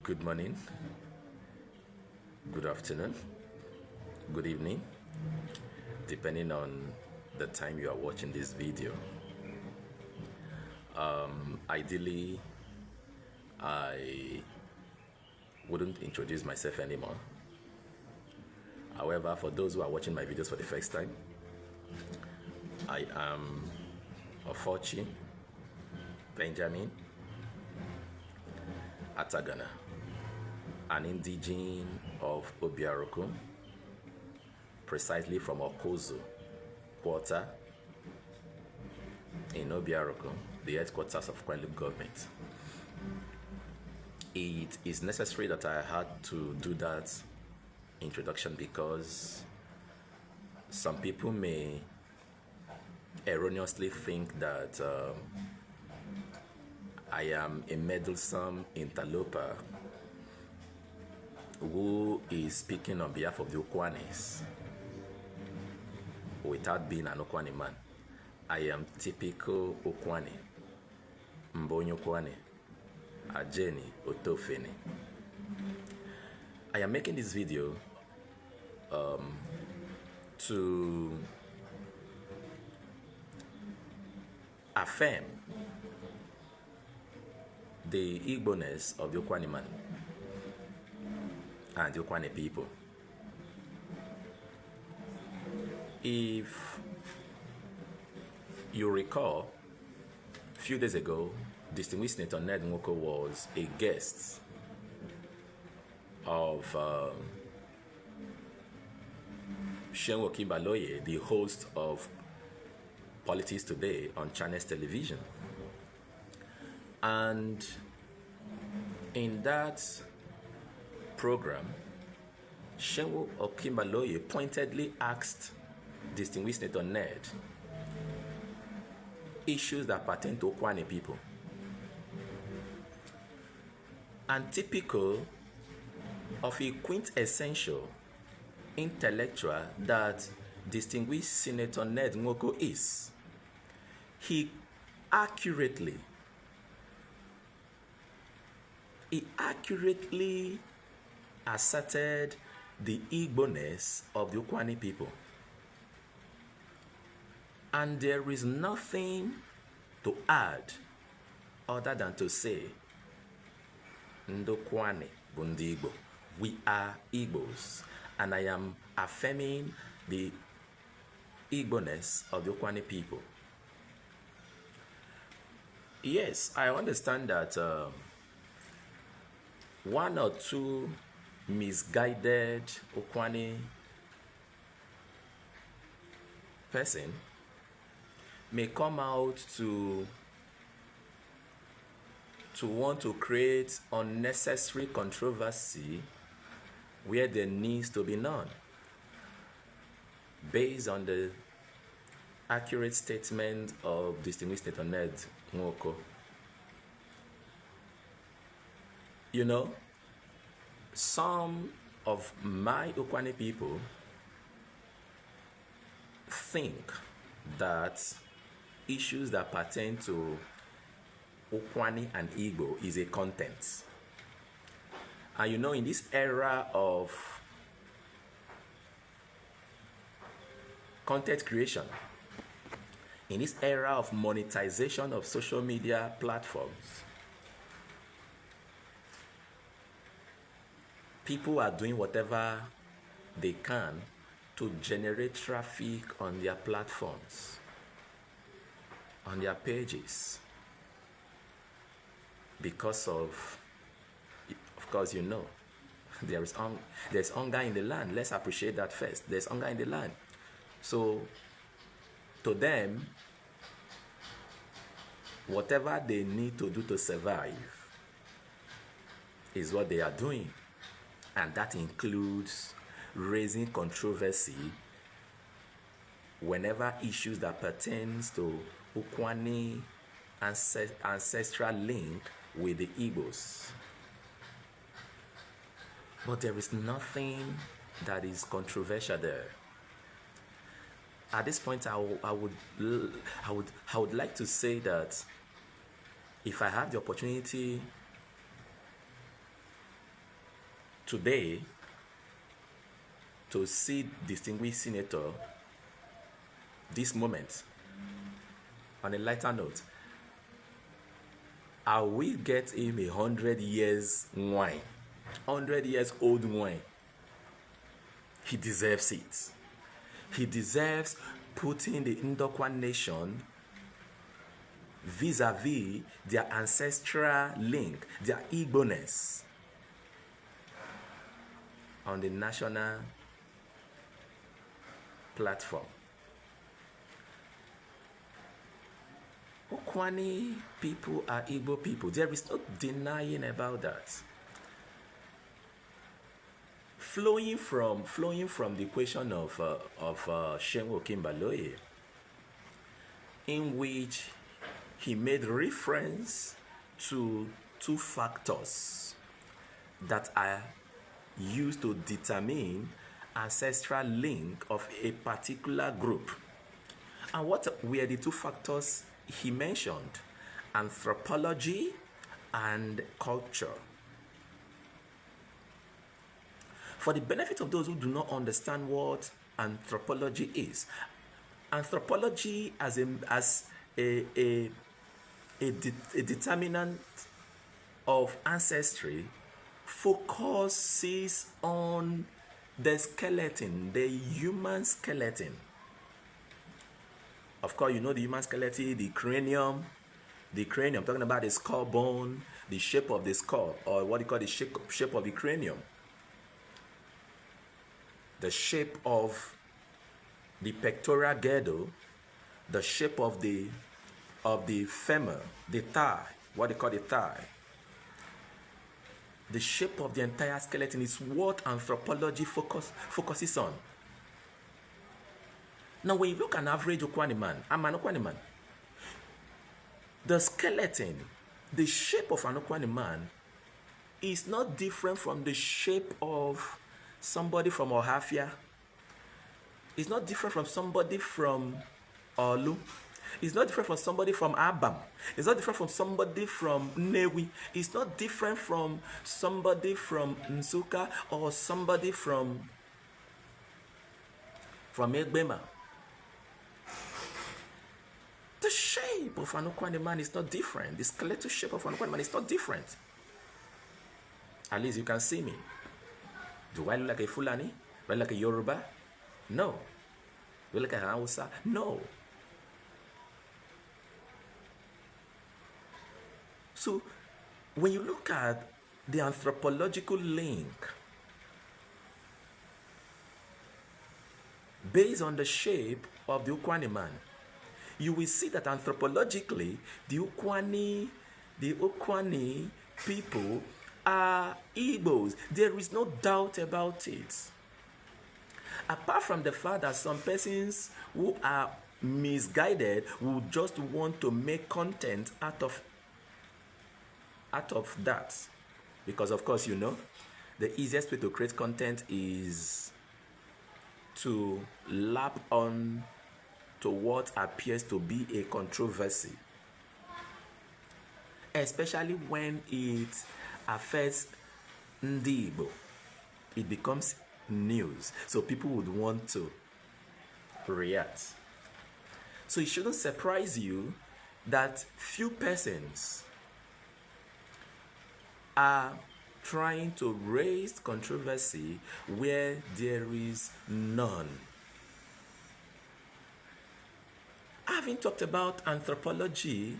Good morning, good afternoon, good evening, depending on the time you are watching this video. Ideally, I wouldn't introduce myself anymore. However, for those who are watching my videos for the first time, I am Ofochi Benjamin Atagana, an indigene of Obiaroko, precisely from Okozo Quarter in Obiaroko, the headquarters of Ukwuani government. It is necessary that I had to do that introduction because some people may erroneously think that I am a meddlesome interloper who is speaking on behalf of the Ukwanis without being an Ukwani man. I am typical Ukwani, Mbonyo Ukwani, Ajeni, Otofeni. I am making this video to affirm the Igbo-ness of the Ukwani man and the Ukwani people. If you recall, a few days ago, distinguished Senator Ned Nwoko was a guest of Shenwo Kibaloye, the host of Politics Today on Channels Television. And in that program, Shenwo Okimbaloye pointedly asked distinguished Senator Ned issues that pertain to Ukwani people. And typical of a quintessential intellectual that distinguished Senator Ned Nwoko is, he accurately asserted the Igbo-ness of the Ukwani people. And there is nothing to add other than to say, Ndokwani Bundi Igbo, we are Igbos. And I am affirming the Igbo-ness of the Ukwani people. Yes, I understand that one or two misguided Ukwani person may come out to want to create unnecessary controversy where there needs to be none, based on the accurate statement of distinguished Senator Ned Nwoko. You know, some of my Ukwani people think that issues that pertain to Ukwani and Igbo is a content. And you know, in this era of content creation, in this era of monetization of social media platforms, people are doing whatever they can to generate traffic on their platforms, on their pages, because of course, you know, there's hunger in the land. Let's appreciate that first. There's hunger in the land. So, to them, whatever they need to do to survive is what they are doing. And that includes raising controversy whenever issues that pertains to Ukwani ancestral link with the Igbos. But there is nothing that is controversial there. At this point, I would like to say that if I have the opportunity today to see distinguished senator this moment on a lighter note. I will get him 100 years wine, 100 years old wine. He deserves it. He deserves putting the Ndokwa nation vis-a-vis their ancestral link, their Igbo-ness on the national platform. Ukwuani people are Igbo people. There is no denying about that. Flowing from the equation of Shenwo Kimbaloye, in which he made reference to two factors that are used to determine ancestral link of a particular group. And what were the two factors he mentioned? Anthropology and culture. For the benefit of those who do not understand what anthropology is, anthropology as a determinant of ancestry focuses on the skeleton, the human skeleton. Of course, you know the human skeleton, the cranium, talking about the skull bone, the shape of the skull, or what you call the shape of the cranium, the shape of the pectoral girdle, the shape of the femur, the thigh, what they call the thigh. The shape of the entire skeleton is what anthropology focuses on. Now, when you look at an average Ukwuani man, I'm an Ukwuani man. The skeleton, the shape of an Ukwuani man is not different from the shape of somebody from Ohafia. It's not different from somebody from Olu. It's not different from somebody from Abam. It's not different from somebody from Newi. It's not different from somebody from Nsuka or somebody from Egbema. The shape of an Ukwuani man is not different. The skeletal shape of an Ukwuani man is not different. At least you can see me. Do I look like a Fulani? Do I look like a Yoruba? No. Do I look like an Hausa? No. So, when you look at the anthropological link based on the shape of the Ukwuani man, you will see that anthropologically, the Ukwuani people are Igbos. There is no doubt about it. Apart from the fact that some persons who are misguided will just want to make content out of that. Because of course, you know, the easiest way to create content is to lap on to what appears to be a controversy, especially when it affects Ndi Igbo. It becomes news, so people would want to react. So it shouldn't surprise you that few persons are trying to raise controversy where there is none. Having talked about anthropology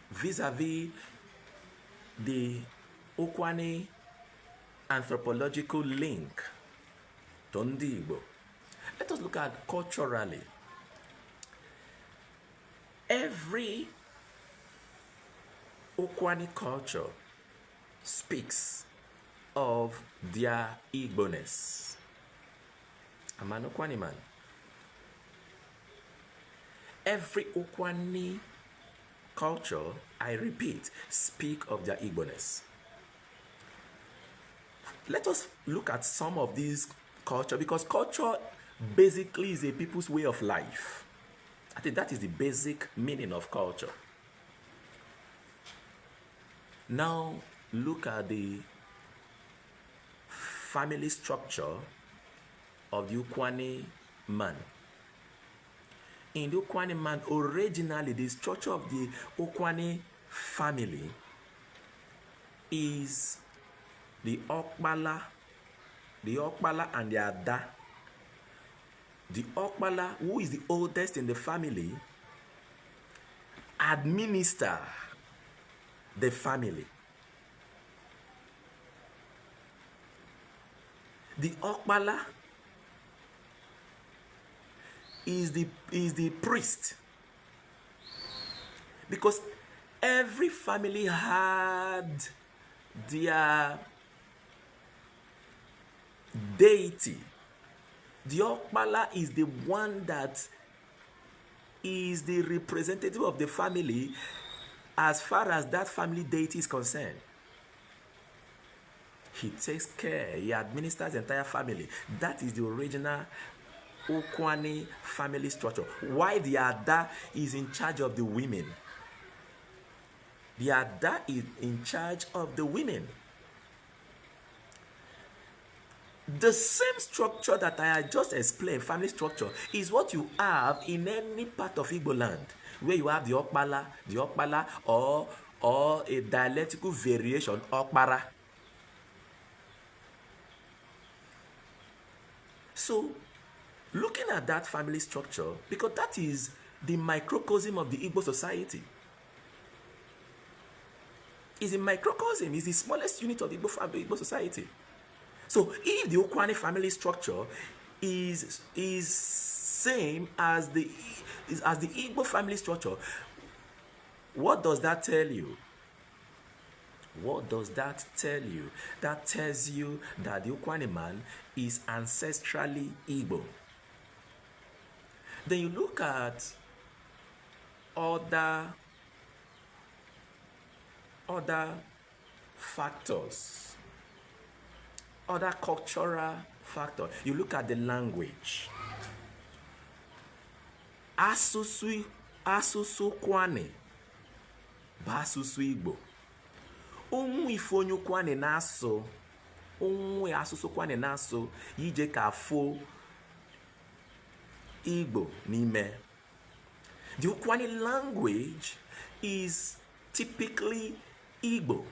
vis-a-vis the Ukwuani anthropological link to Ndi Igbo, let us look at culturally. Every Ukwuani culture speaks of their Igbo-ness. I'm an Ukwuani man. Every Ukwuani culture, I repeat, speak of their Igbo-ness. Let us look at some of these culture, because culture basically is a people's way of life. I think that is the basic meaning of culture. Now look at the family structure of the Ukwuani man. In the Ukwuani man, originally the structure of the Ukwuani family is the Okpala and the Ada. The Okpala, who is the oldest in the family, administer the family. The Okpala is the priest, because every family had their deity. The Okpala is the one that is the representative of the family as far as that family deity is concerned. He takes care, he administers the entire family. That is the original Ukwuani family structure. Why the Ada is in charge of the women? The Ada is in charge of the women. The same structure that I had just explained, family structure, is what you have in any part of Igbo land, where you have the Okpala, or a dialectical variation, Okpara. So, looking at that family structure, because that is the microcosm of the Igbo society. It's a microcosm, it's the smallest unit of the Igbo society. So if the Ukwuani family structure is same as the Igbo family structure, what does that tell you? What does that tell you? That tells you that the Ukwuani man is ancestrally Igbo. Then you look at other factors, other cultural factors. You look at the language. Asụsụ Ukwuani bụ asụsụ Igbo. Onwe ife onye Ukwuani na-asụ, onwe asụsụ Ukwuani na-asụ, yije ka afọ Igbo n'ime. The Ukwuani language is typically Igbo.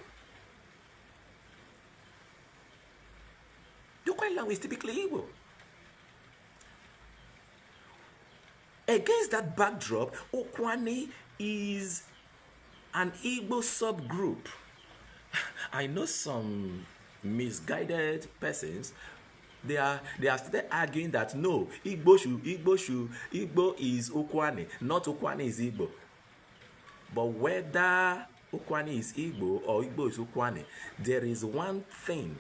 The Ukwuani language is typically Igbo. Against that backdrop, Ukwuani is an Igbo subgroup. I know some misguided persons. They are still arguing that no, Igbo is Ukwuani, not Ukwuani is Igbo. But whether Ukwuani is Igbo or Igbo is Ukwuani, there is one thing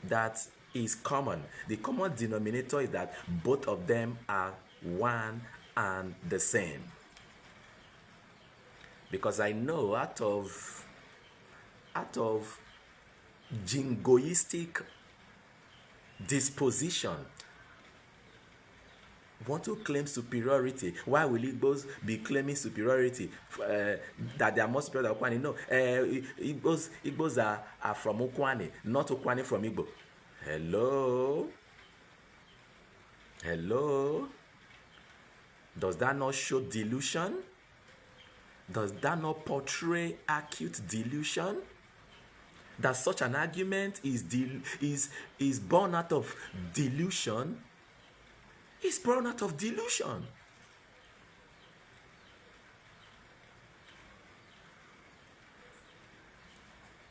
that is common. The common denominator is that both of them are one and the same. Because I know out of jingoistic disposition, want to claim superiority. Why will Igbos be claiming superiority? That they are more superior than Ukwuani? No, Igbos are from Ukwuani, not Ukwuani from Igbo. Hello? Does that not show delusion? Does that not portray acute delusion? That such an argument is born out of delusion? It's born out of delusion.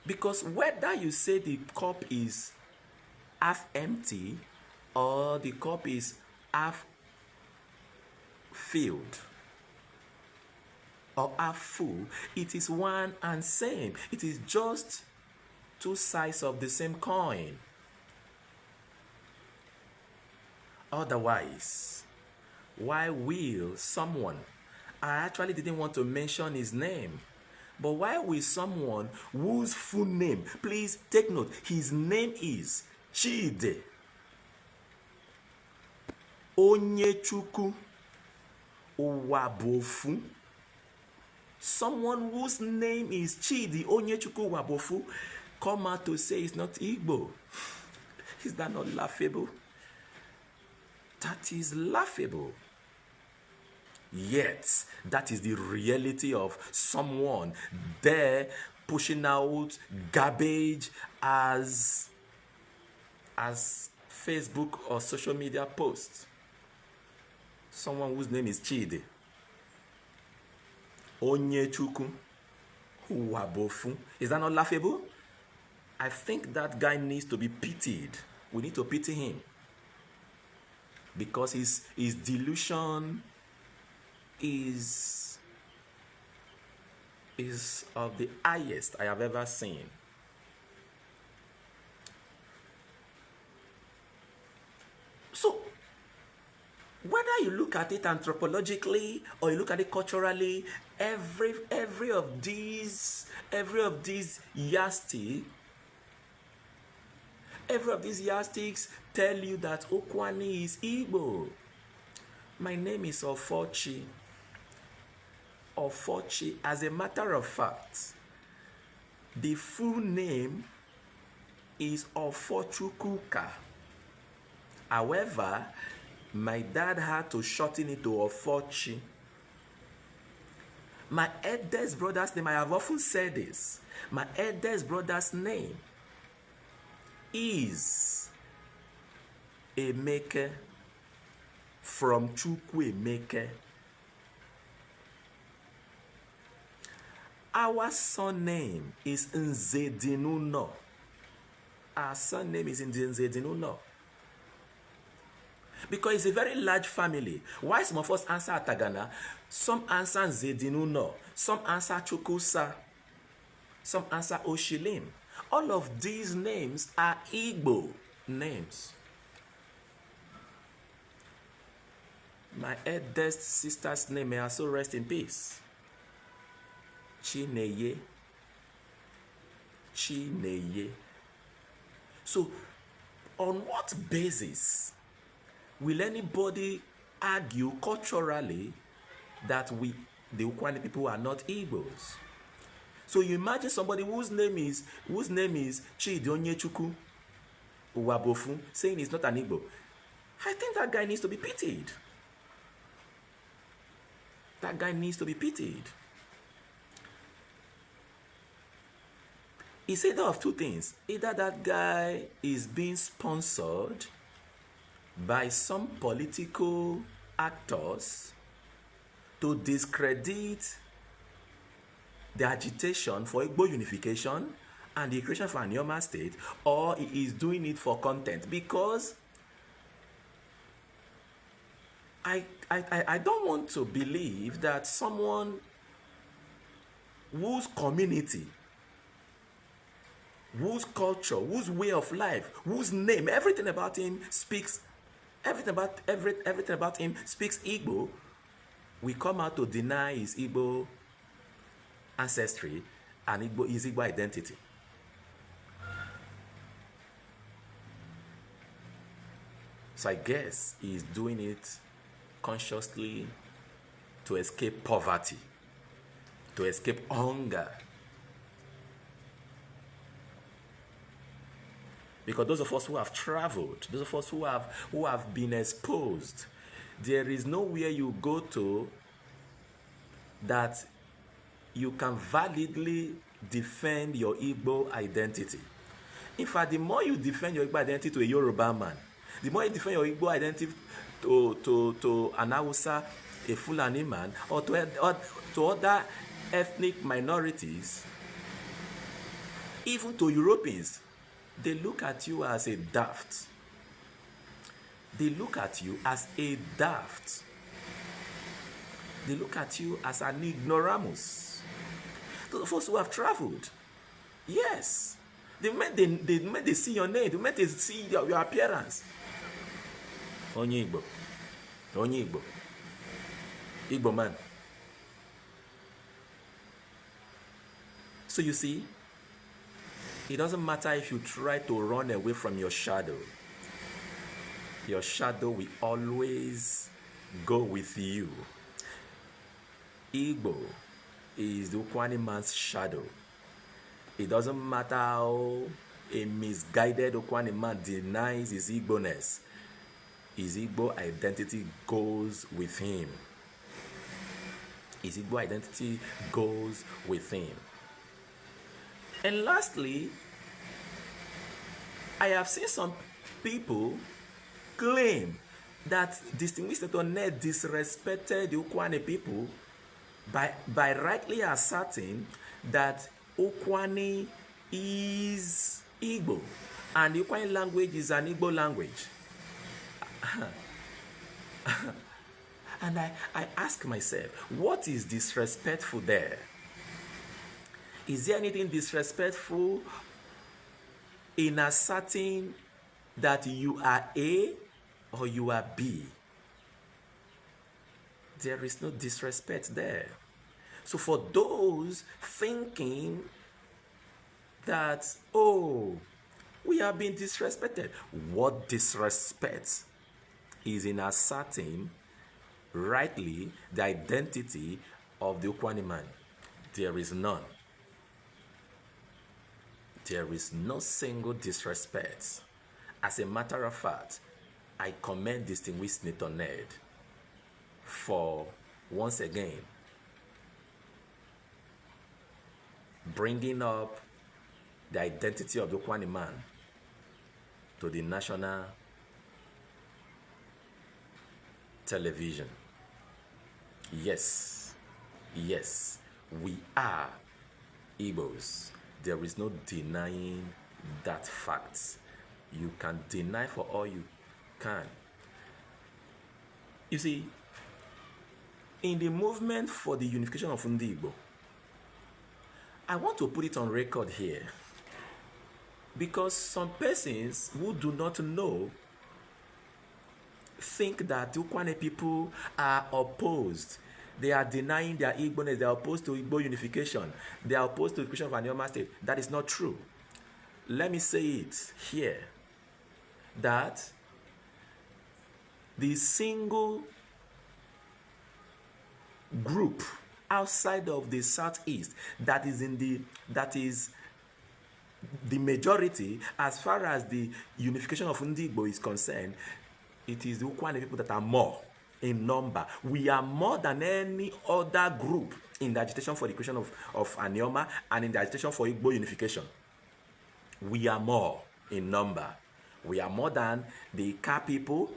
Because whether you say the cup is half empty or the cup is half filled or half full, it is one and same. It is just two sides of the same coin. Otherwise, why will someone, I actually didn't want to mention his name, but why will someone whose full name, please take note, his name is Chide Onyechukwu Uwabofu, someone whose name is Chidi Onyechukwu Uwabofu, come out to say it's not Igbo. Is that not laughable? That is laughable. Yet, that is the reality of someone there pushing out garbage as Facebook or social media posts. Someone whose name is Chidi. Onyechukwu. Uwabofu. Is that not laughable? I think that guy needs to be pitied. We need to pity him. Because his delusion is of the highest I have ever seen. So, whether you look at it anthropologically or you look at it culturally, every of these yardsticks tell you that Ukwuani is Igbo. My name is Ofochi. Ofochi, as a matter of fact, the full name is Ofochukwuka. However, my dad had to shorten it to Ofochi. My eldest brother's name, I have often said this, my eldest brother's name is Emeke, from Chukwu Emeke. Our surname is Nzedinuno. Our surname is Nzedinuno. Because it's a very large family. Why some of us answer Atagana? Some answer Nzedinuno. Some answer Chukwusa. Some answer Oshilim. All of these names are Igbo names. My eldest sister's name may also rest in peace. Chineye. Chineye. So, on what basis will anybody argue culturally that the Ukwuani people, are not Igbos? So you imagine somebody whose name is Chidi Onyechukwu Uwabofu saying he's not an Igbo. I think that guy needs to be pitied. That guy needs to be pitied. It's either of two things. Either that guy is being sponsored by some political actors to discredit the agitation for Igbo unification and the creation for Anioma State, or he is doing it for content. Because I don't want to believe that someone whose community, whose culture, whose way of life, whose name, everything about him speaks Igbo, we come out to deny his Igbo ancestry and his Igbo identity. So I guess he's doing it consciously to escape poverty, to escape hunger. Because those of us who have traveled, those of us who have been exposed, there is nowhere you go to that you can validly defend your Igbo identity. In fact, the more you defend your Igbo identity to a Yoruba man, the more you defend your Igbo identity to an Hausa, a Fulani man, or to other ethnic minorities, even to Europeans, they look at you as a daft. They look at you as a daft. They look at you as an ignoramus. Those of us who have traveled, yes, the moment they see your name, the moment they see your appearance, Onye Igbo, Onye Igbo, Igbo man. So you see, it doesn't matter if you try to run away from your shadow. Your shadow will always go with you. Igbo is the Ukwuani man's shadow. It doesn't matter how a misguided Ukwuani man denies his Igbo-ness, his Igbo identity goes with him. His Igbo identity goes with him. And lastly, I have seen some people claim that distinguished Senator Ned disrespected the Ukwuani people by rightly asserting that Ukwuani is Igbo and the Ukwuani language is an Igbo language. And I ask myself, what is disrespectful there? Is there anything disrespectful in asserting that you are A or you are B? There is no disrespect there. So for those thinking that, oh, we are being disrespected, what disrespect is in asserting rightly the identity of the Ukwuani man? There is none. There is no single disrespect. As a matter of fact, I commend distinguished Senator Ned for, once again, bringing up the identity of the Ukwuani man to the national television. Yes, we are Igbos. There is no denying that fact. You can deny for all you can. You see, in the movement for the unification of Igbo, I want to put it on record here because some persons who do not know think that the Ukwuani people are opposed. They are denying their Igbo-ness. They are opposed to Igbo unification. They are opposed to the creation of Anioma State. That is not true. Let me say it here, that the single group outside of the Southeast that is the majority as far as the unification of Igbo is concerned, it is the Ukwuani people that are more in number. We are more than any other group in the agitation for the creation of Anioma and in the agitation for Igbo unification. We are more in number. We are more than the Ka people.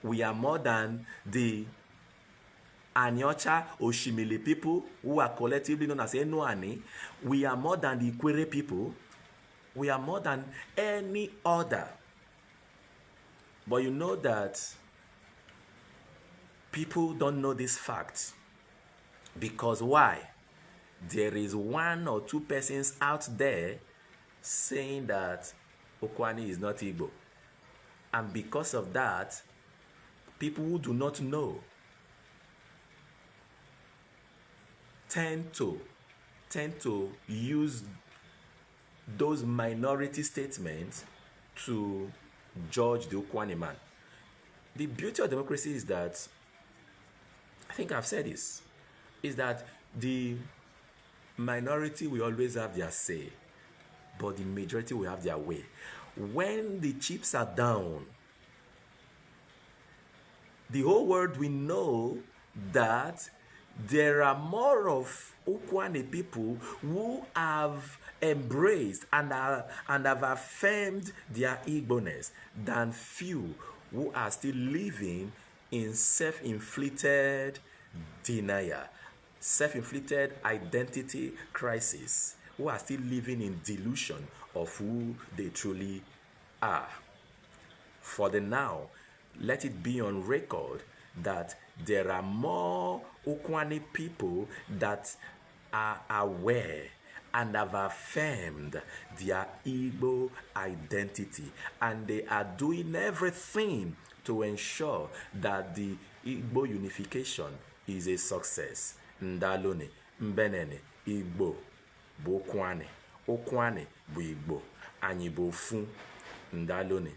We are more than the Aniocha, Oshimili people who are collectively known as Enuani. We are more than the Ikwere people. We are more than any other. But you know that people don't know this fact. Because why? There is one or two persons out there saying that Ukwuani is not Igbo. And because of that, people who do not know tend to use those minority statements to judge the Ukwuani man. The beauty of democracy is that, I think I've said this, is that the minority will always have their say, but the majority will have their way. When the chips are down, the whole world will know that there are more of Ukwuani people who have embraced and have affirmed their Igbo-ness than few who are still living in self-inflicted denial, self-inflicted identity crisis, who are still living in delusion of who they truly are. For the now, let it be on record that there are more Ukwuani people that are aware and have affirmed their Igbo identity, and they are doing everything to ensure that the Igbo unification is a success. Ndalone, Mbenene, Igbo, bụ Ukwuani, Ukwuani bụ Igbo, anyị bụ ofu. Ndalone.